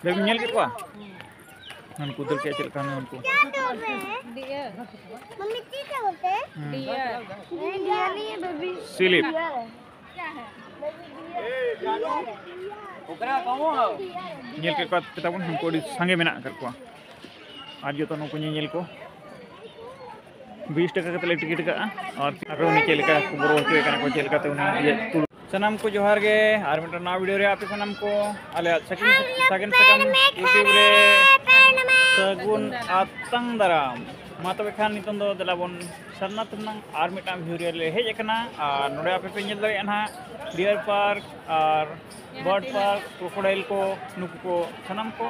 Baby nyel के कुआ उनको उधर क्या चल रहा है उनको डियर मम्मी क्या बोलते हैं डियर डियर नहीं है बेबी स्लीप क्या है nyel के कुआ kita pun हमको संगे में ना कर कुआ आज जो तो नुको nyel को 20 टका कतले टिकट का और अगर उन्हें चल का बोरो के कना को चल का तो उन्हें ये सनम को जोहार गे और मिटर ना वीडियो रे आपे सनम को आले सेकंड यूट्यूब रे सगुन आतंग दाराम मा तबे खान नितन दो दलाबन सरना तनंग और मिटा वीडियो रे हेज एकना और नोडे आपे पे नेल दारे ना डियर पार्क और बर्ड पार्क क्रोकोडाइल को नुक को सनम को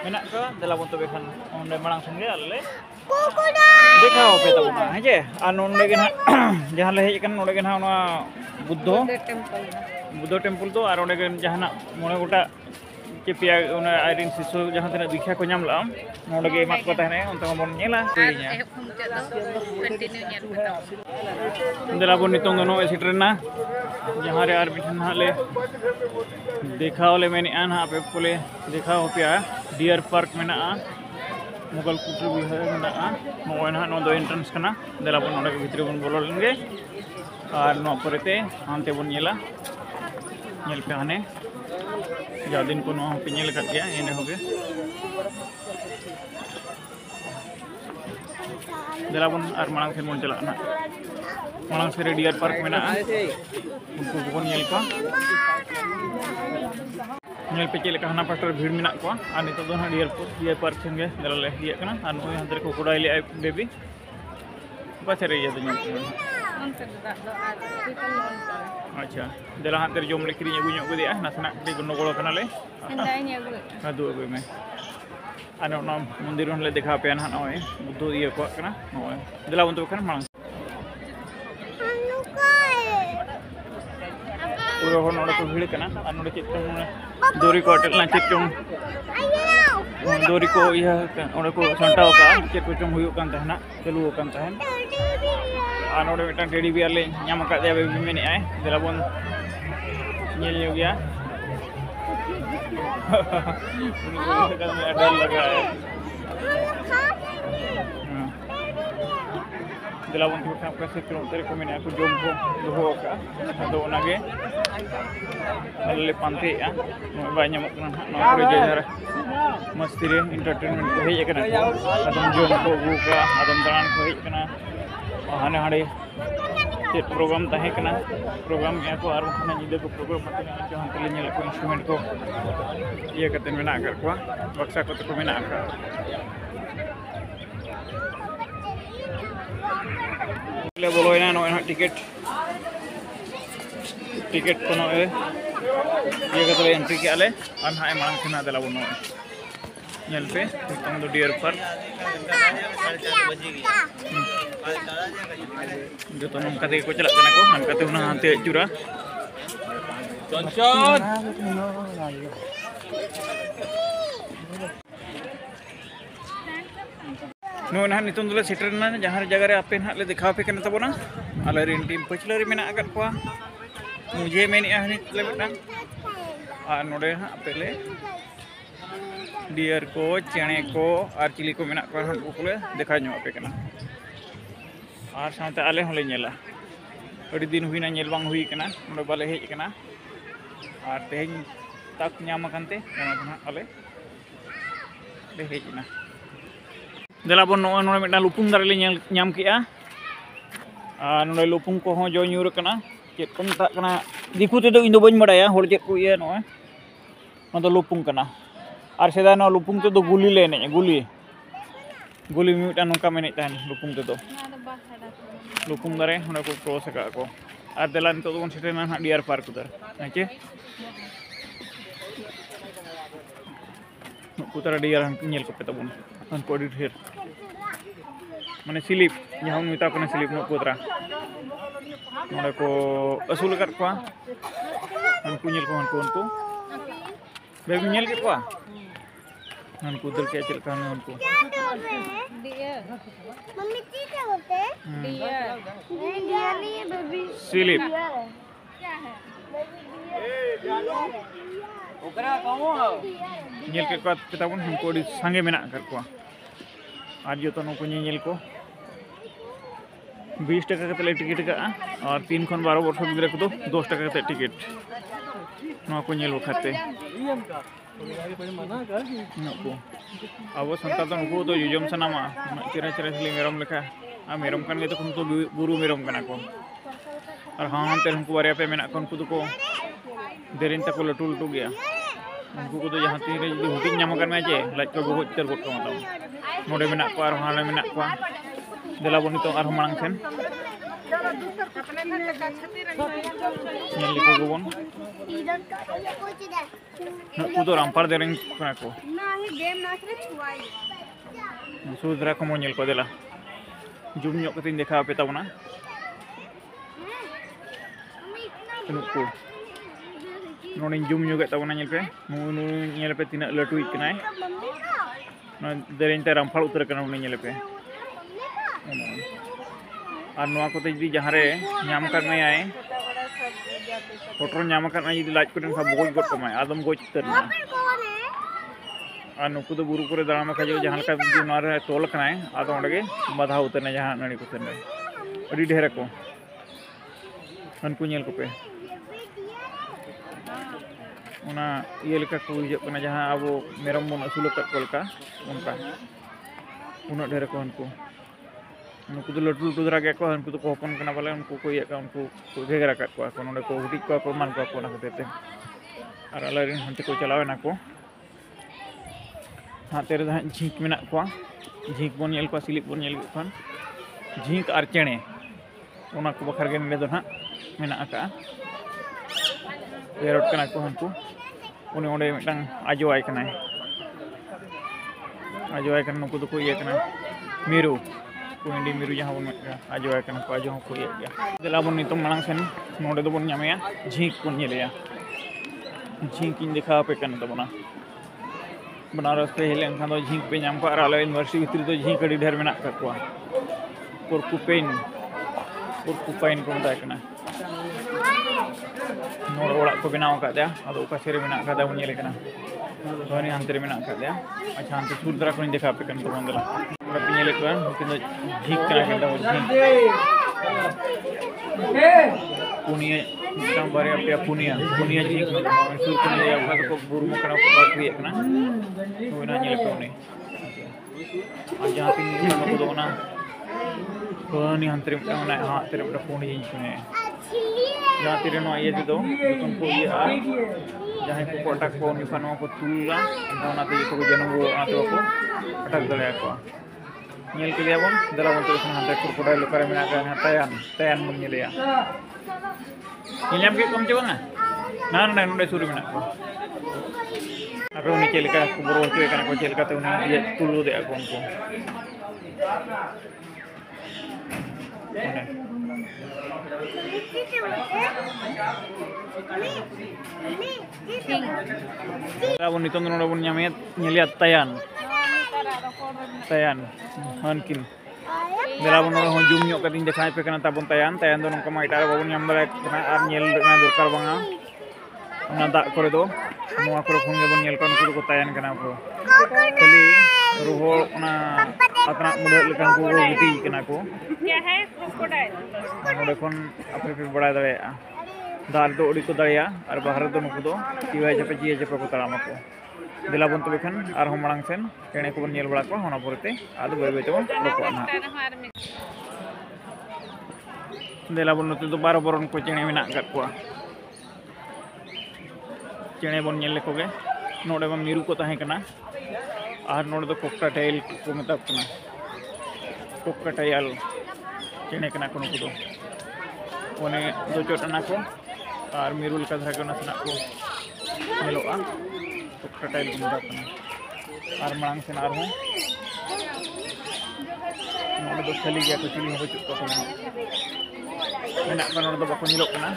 मेना को दलाबन तबे खान ओंडे मांग संगे आले देखा पे तब ना है जे और नोडे के ना जहां ले हेज नोडे के ना बुद्धो टेम्पल तो और ओंडे जहाना मोने गोटा के पिया उन आयरिन शिशु जहां तना दीक्षा को नाम ला नोडे के मात को तहने उनते बन नेला तेया दला बन नितों दोनो एसिट्रेना जहां रे आर मिठन हाले देखावले मेने आन हा पे कोले देखाव पिया डियर पार्क मेना मुगल कुटु बिहार मेना नोय ना नो दो एंट्रेंस कना दला बन नोडे के भीतर बन बोलो लेंगे और नो परेते हानते बन नेला नेल पे हाने दिन को नो पे नेल कर गया एने होगे दला बन और मांग से मन चला ना मांग से डियर पार्क में ना उनको बन नेल का नेल पे चले कहना पास्टर भीड़ में ना को और नितो दो ना डियर पार्क संगे दला ले दिया कना और नो हंदर को कोडाइले बेबी बस रे ये दुनिया अच्छा दला हाथ तेरे जोम लेकरी अगुई अगु दिया नासना दी गन्नोगोल कनाले इंदाई अगु अदु अगु में आनो ना मंदिर हन ले देखा पे ना नय बुद्धो दिए को कना नय दला बंतो कना मांग पूरा हन ओडे को भीड़ कना और नोडे चित्तम दोरी को अटल ना चित्तम दोरी को यह ओडे को संटाव का चित को चम हुयो कान तहना चलु कान तहन और नोडे मिटन टेडी बियर ले ᱧᱟᱢ ᱟᱠᱟᱫ ᱫᱮᱭᱟ बेबी मेने आए दला बन नेल ᱧᱚᱜ गया उनको में डर लगा है दला बन को का से तेरे को मैंने को जोम को दोहो का तो ओनागे ले पांते आ बाय ᱧᱟᱢᱚᱜ ᱠᱟᱱᱟ नो को जेजर मस्ती रे एंटरटेनमेंट को हेज कना आदम जोम को गु का आदम दान को हेज कना हाने हाड़े चेक प्रोग्राम तहे कना प्रोग्राम या को और खाना निदे को प्रोग्राम मत जहां तले नेल को इंस्ट्रूमेंट को ये कते मेना कर को बक्सा को तो मेना का ले बोलो ना नो टिकट को नो ये कते एंट्री के आले और हाय मांग खना दला बनो नेल पे तुम दो डियर पर जो तो नम कते को चला कना को हम कते उना हाते चुरा चंचन नो ना नितुन दले सेटर ना जहां जगह रे आपे ना ले दिखाव पे कना तबोना आले रिन टीम पछले रे मेना अगर को मुझे मेनी आहनी ले बेटा आ नोडे हा पेले डियर को चेणे को और चिली को मेना को हम को देखा ᱧᱚᱜ आपे कना और साथ आले होले नेला अड़ी दिन हुईना नेल बांग हुई कना नोडे बाले हेज कना और तेज तक ᱧᱟᱢ अकनते ओना आले ले हेजना दला बन नो नो मेटा लुपुंग दारे ले ᱧᱟᱢ केआ और नोडे लुपुंग को हो जो ᱧᱩᱨ कना चेक को मता कना दिकु ते दो इन दो बन बडाया होड़ चेक को ये नो दो लुपुंग कना और सेदा नो लुपुंग ते दो गुली ले ने गुली मिटा नोका मेने तान लुपुंग ते दो लुपुंग दारे होने को क्रॉस का को और दला नितो दोन सेटेना ना डियर पार्क उधर ओके कुतरा डियर हन नेल को पे तबन हन को ढेर माने स्लिप जहां मिता को स्लिप नो कुतरा नोडे को असूल कर को हन को नेल को हन को बेबी नेल के को हन को उधर क्या चल कहां हन को डियर मम्मी क्या बोलते हैं डियर डियर नहीं है बेबी स्लिप क्या है nyel ke kuat kita pun हमको di sange menak कर कुआ आज जो तो नुको nyel को 20 টাকা कते टिकट का और 3 खन 12 वर्ष गिदरा को 10 टाका कते टिकट नो को nyel खाते नुको अब संतान तो नुको तो युजम सनामा चिरा चिरा सिली मेरम लेखा आ मेरम कान गे तो उनको गुरु मेरम कना को और हां ते उनको बारे पे मेना को उनको तो को देरिन तक लटू लटू गया उनको को तो जहां तीन रे जदी हुटिंग नाम कर में जे लाज को बहुत चर गोट को मत नोडे मेना को और हां मेना को देला बनी तो और मांग छन nyel को गोबन नुको तो रामपार देरिन कना को ना ही गेम ना करे छुआई सुदरा को मोnyel को देला जूम ᱧᱚᱜ ᱠᱟᱛᱮᱧ ᱫᱮᱠᱷᱟᱣ ᱟᱯᱮ ᱛᱟᱵᱚᱱᱟ नुको नोडिᱧ जूम ᱧᱚᱜᱮᱫ ᱛᱟᱵᱚᱱᱟ ᱧᱮᱞ ᱯᱮ ᱧᱮᱞ ᱯᱮ ᱛᱤᱱᱟᱹᱜ ᱞᱟᱹᱴᱩᱭᱤᱡ ᱠᱟᱱᱟᱭ ᱱᱚᱣᱟ ᱫᱮᱨᱮᱧ ᱛᱮ ᱨᱟᱢᱯᱷᱟᱲ ᱩᱛᱟᱹᱨ ᱠᱟᱱᱟ ᱩᱱᱤ ᱧᱮᱞ ᱯᱮ ᱟᱨ ᱱᱚᱣᱟ ᱠᱚᱛᱮ ᱡᱩᱫᱤ ᱡᱟᱦᱟᱸ ᱨᱮ ᱧᱟᱢ ᱠᱟᱫ ᱢᱮᱭᱟᱭ ᱯᱚᱴᱨᱚ ᱧᱟᱢ ᱠᱟᱫ ᱢᱮᱭᱟᱭ ᱡᱩᱫᱤ ᱞᱟᱡ ᱠᱚᱨᱮ ᱠᱷᱟᱱ ᱵᱚᱜᱚᱡ ᱜᱚᱫ ᱠᱟᱢᱟᱭ ᱟᱫᱚᱢ ᱜᱚᱡ ᱩᱛᱟᱹᱨᱱᱟ और नुकु तो बुरु करे दाम खा जहाँ तोल करना आदो अंडे बाधा उतरना जहाँ नाड़ी को अड़ी ढेर को उनको पे ये को हजना जहाँ अब मेरम बन असूल का उनका उन ढेर को उनको तो लटू लटू धरा गया को उनको तो हपन बोले उनको को उनको घेगरा को नोडे को हुटी को मान को खातिर और आल हंते को चलावेना को हाथे रे झीक मेना को झीक बन नेल को सिलिप बन नेल खान झीक और चेणे ओना को बखर गे ने दो ना मेना का पेरोट कना को हमको उनी ओंडे मिटang आजोआय कनाय नुको तो को ये कना मिरु को इंडी मिरु जहां बन आजोआय कना को आजो को ये गया देला बन नितम मांग सेन नोडे दो बन ᱧᱟᱢᱮᱭᱟ झीक बन नेलेया झीक इन देखा पे कन तबना बनारस पे हेलें खान तो झीक पे नाम को और आलो यूनिवर्सिटी भितर तो झीक अड़ी ढेर मेना को पोरकुपेन को मताय कना नोड़ ओड़ा को बनाव का दिया अदो ओका सेरे मेना का दा उनिले कना धोनी अंतरे मेना का दिया अच्छा अंत सुर दरा को देखा पे कन तो बंदला ओड़ा पिनेले को किन झीक कना केंदा झीक पुनिया मिटाम बारे पे पुनिया झीक सुर को ले या को बुरु मकना को बाकी कना तो ना नेले को ने जहाँ तीन को दो ना कोनी अंतरे में हां तेरे में पुनी ने जहाँ तीन नो ये दो तुमको ये जहाँ को कोटा को निफानो को तुला ना ते को जनम वो आतो को अटक दले को नेल के लिए बन दला बन तो हां को कोटा लोकर में आ तयान मन नेलिया इलाम के कम चबना ना नोडे सुरु में को अबे उनी चेलका को बरो होते कना को चेलका ते उनी ये तुलु दे को उनको अब नितों नोडे बन ᱧᱟᱢᱮ ᱧᱮᱞᱮᱭᱟ तयान हनकिन देला बन हो जुम ᱧᱚᱜ कदिन देखाय पे कना ताबन तयान दो नंका मा इटारे बाबन ᱧᱟᱢ दारे कना आर ᱧᱮᱞ ᱨᱮᱱᱟᱜ दरकार बांगा ओना दाग करे दो नोआ करे फोन गे बन ᱧᱮल का उनको को तयान कना को खाली रोहो ओना अपना मुडे लेकन को गिटी कना को क्या है क्रोकोडाइल नोडे कोन अपने पे बड़ा दाड़ेया दाल दो उड़ी को दाड़ेया और बाहर दो नुको दो चिवाय जपे को तारामा को दिला बन तबे खान आर हम मांग सेन चेणे को बन नेल बड़ा को होना परते आदो बय बय तबन लोको ना दिला बन नते दो 12 बरन को चेणे मेना गत को चेणे बन नेल को गे नोडे बन मिरु को ताहे कना और नोडे दो कोकटाटेल को मतलब कना कोकटाटेल चेणे कना को नुको दो ओने दो चोटना को और मिरु लका धरा को नसना को नेलोआ कोकटाटेल को मतलब कना और मांग सेन आर हूं नोडे दो खाली गया तो चिली हो बचुत को कना मेना को नोडे दो बाको निलो कना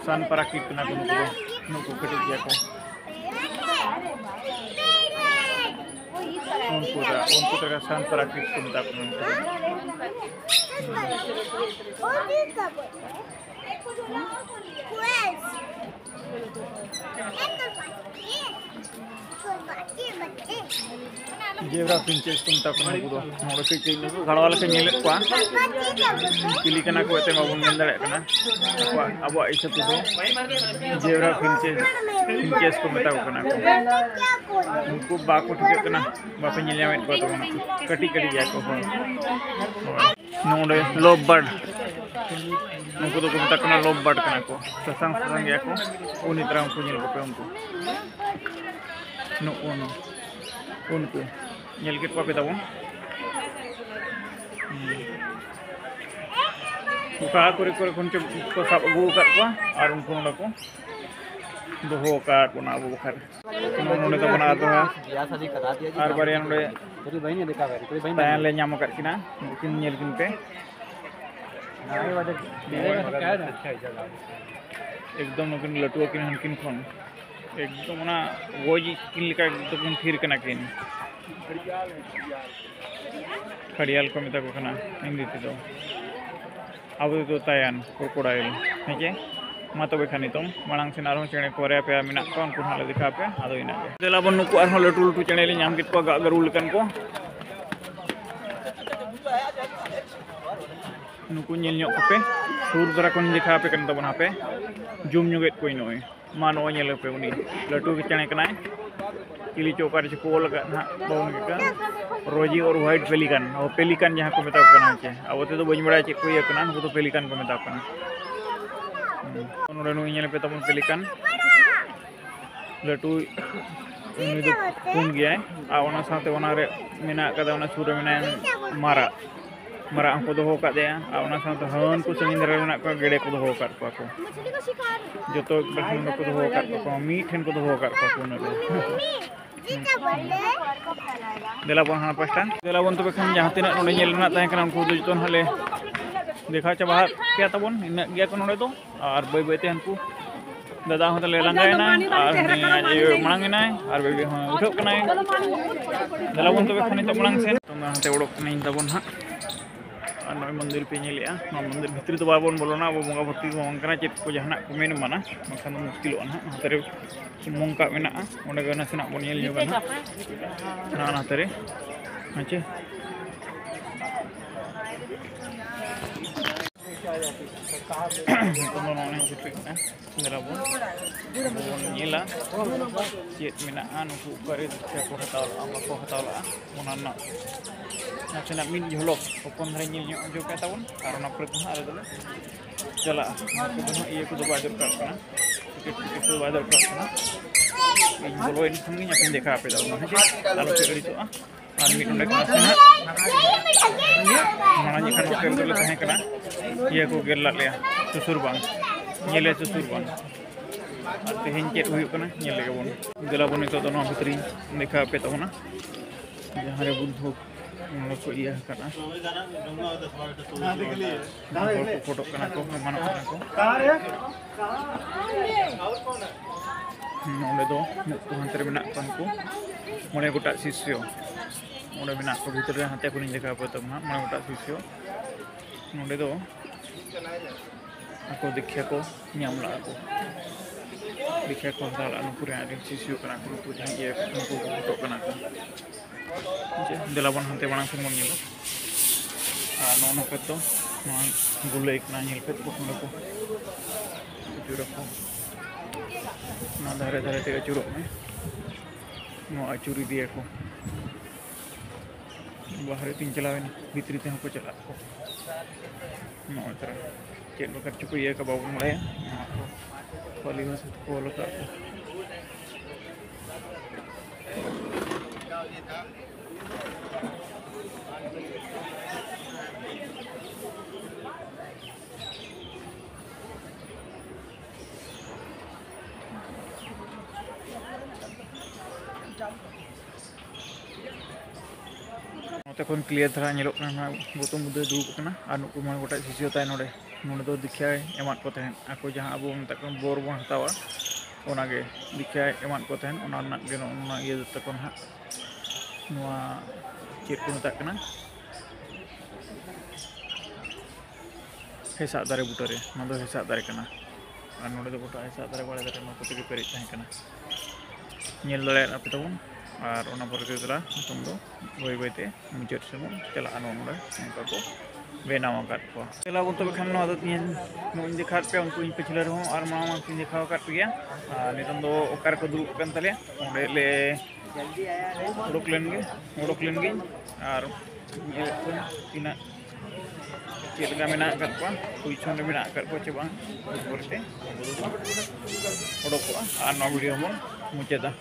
सान पराकिट कना को नुको कटिक गया को उनको तरह सान पराकिट को मतलब जेब्रा फिंचेस को मता कना को नोडे के चेन को घाड़वा लेके नेले को चिली कना को एते बाबू नेल दाड़े कना अब हिसाब तो जेब्रा फिंचेस को मता कना को उनको बाको ठिके कना बापे नेल यामेट को तो कटी कटी गया को नोडे लोब बर्ड उनको तो मता कना लोब बर्ड कना को ससंग ससंग गया को उनी तरह उनको नेल को पे उनको नो उनको नेल के पापे तबो उका करे करे कोनके को साब अगु कर को और उनको न को दोहो का कोना अबु बखर नोने तो बना दो या सजी करा दिया और बारे नोडे तोरी भाई ने देखा भाई तोरी भाई तान ले न्याम कर किना किन नेल किन पे नाई वादे एकदम नकिन लटुआ किन हनकिन खोन एकदम ना गोजी किन लिका एकदम फिर कना किन खड़ियाल को मिता को कना हिंदी ते दो अब तो तायान क्रोकोडाइल हेचे मा तबे खानी तुम मांग से नारो चेणे कोरे पे मिना को उनको हाले दिखा पे आदो इना देला बन नुको आर लटु लटु चेणे ले नाम कित को गरुल कन को नुको नेल ᱧᱚᱜ पे सुर दरा को दिखा पे कन तबन हापे जुम ᱧᱚᱜᱮत कोई नोय मा नो नेल पे उनी लटु के चेणे कनाय किली चौकार को लगा ना बाउन के रोजी और व्हाइट पेलिकन और पेलिकन जहां को मेता कना छे अब ते तो बज बड़ा चे को ये कना नु तो पेलिकन को मेता कना नोडे नु नेल पे तबन पेलिकन लटु उनी दो पुन गया आ ओना साथे ओना रे मेना कदा ओना सुर मेना मारा मारा को दो हो का दे आ ओना साथे हन को समिंदर मेना को गेडे को दो हो का को जो तो बहन को दो हो का मी ठन को दो हो का को न देला बन हां पास्टा देला बन तो बेखन जहां तिना नोडे नेल ना ताहे कना उनको जो तो हले देखा चाबा क्या तबन इन गया को नोडे तो और बय बयते हनकू दादा होते ले लंगायना और ने मांगना और बेबी हो उठो कनाय देला बन तो बेखन तो मांग से तो हते ओडक कनाय तबन हा और नय मंदिर पे नेलिया मंदिर भितरी तो बाबन बोलना अब बंगा भक्ति को मंगना चेत को जहना को मेन माना मखन मुश्किल ना हतरे मुंका मेना ओंडे गना सेना बन नेल जोगा ना ना हतरे आचे तो नोने कितना मेरा बोन नेला चेत मेना नुकु करे को हतावला आमा को हतावला ओना नाचना मिन झलक ओपन धरे नेल जो का तावन और ना पर आरे दले चला ये को दो बादर का ना टिकट को बादर का ना इन बोलो इन संगी अपन देखा पे दावन है आलो चेगड़ी तो और मिट उंडे का ना माना जी खान होटल दले तहे कना ये को गेल ले सुसुर बांग नेले सुसुर बांग और तेहेन चेत हुई कना नेल ले बोन देला बोन तो नो भितरी देखा पे तो ना जहां रे बुद्ध को iya karena foto kena ko mana kena ko nonde do Tuhan teri menak ko mulai gota sisyo mulai menak ko bhitor re hate ko ni jaga apa to mulai gota sisyo nonde do aku dikhya ko nyam la ko dikhya ko dal anu pure ade sisyo kana ko puja ye ko foto kana ko देलाबन हंते बना से मन नेलो आ नोनो पे तो गुले एक ना nail पे तो को चुरो को ना धारे धारे ते चुरो में नो अचुरी दिए को बाहर तीन चलावे भीतरी ते को चला को नो तरह चेक कर चुको ये का बाबू मळे वाली बस को लगा तखन क्लियर धरा नेलोक ना गौतम बुद्ध दुब कना और नुकु मन गोटा शिष्य ताय नोडे नोडे दो दीक्षा एमान को तहन आको जहां अब तक बोर बन हतावा ओनागे दीक्षा एमान को तहन ओना ना गे ओना ये तखन हा नोआ चेत को मता कना हेसा दारे बुटरे ना दो हेसा दारे कना और नोडे दो गोटा हेसा दारे बाड़े दारे नो को तेगे पेरे ताहे कना नेल दले आपे तबन और ओना पर तेला नितों दो बय बयते मुचाद सेन चला नोंडे नोंका को बेनाव आकाद को चला बन तबे खान नोआ दो तीन नों दिखात पे उनको इन पिछले रहो और मामा तीन दिखाव काट पिया नितों दो ओकार को दुरुब कन तले ओंडे ले उडुक लेंगे और तीना चेलगा मेना आकाद को पोजीशन रे मेना आकाद को चे बांग बोलते उडुक और नोआ वीडियो बन मुचादा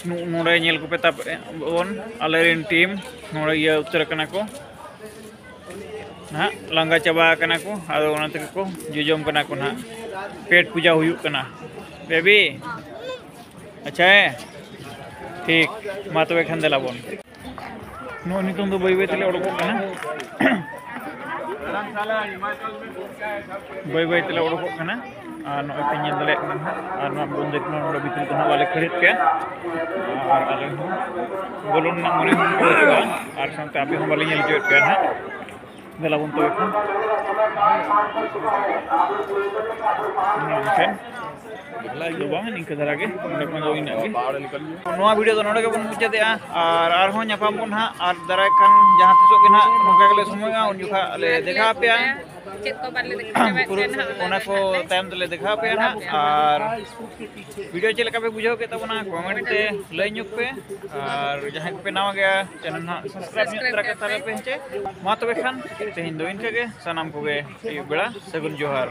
नोड़े नेल को पेता बन आले रेन टीम नोड़े ये उतर कना को ना लांगा चाबा कना को आदो ओना तक को जुजम कना को ना पेट पूजा हुयु कना बेबी अच्छा है ठीक मा तबे खान देला बन नो नितों दो बय बय तले उडुक कना बय बय तले उडुक कना और नोय पे नेल दले और ना बन देख नोड़े भीतर तो वाले खरीद के और आले बोलुन ना मने और सानते आपे हम वाले नेल जोट के ना देला बन तो एखन दो बांग निंका धरा के नोडे को दो इना के नोआ वीडियो दो नोडे के बन मुचादे और आरहों ᱧᱟᱯᱟᱢ बन हा और दाराय खान जहां तिसो के ना नोका गेले समयगा उन जुखा ले देखा पे चेक को बाले देखा ओना को टाइम तले देखा पे ना और वीडियो चेक पे बुझाव के तबना कमेंट ते लय ᱧᱩक पे और जहां पे नावा गया चैनल ना सब्सक्राइब ᱧᱩक तरा के ताले पे हेचे मा तबे खान तेहिन दो इनके सानाम को गे बेड़ा सगुन जोहार।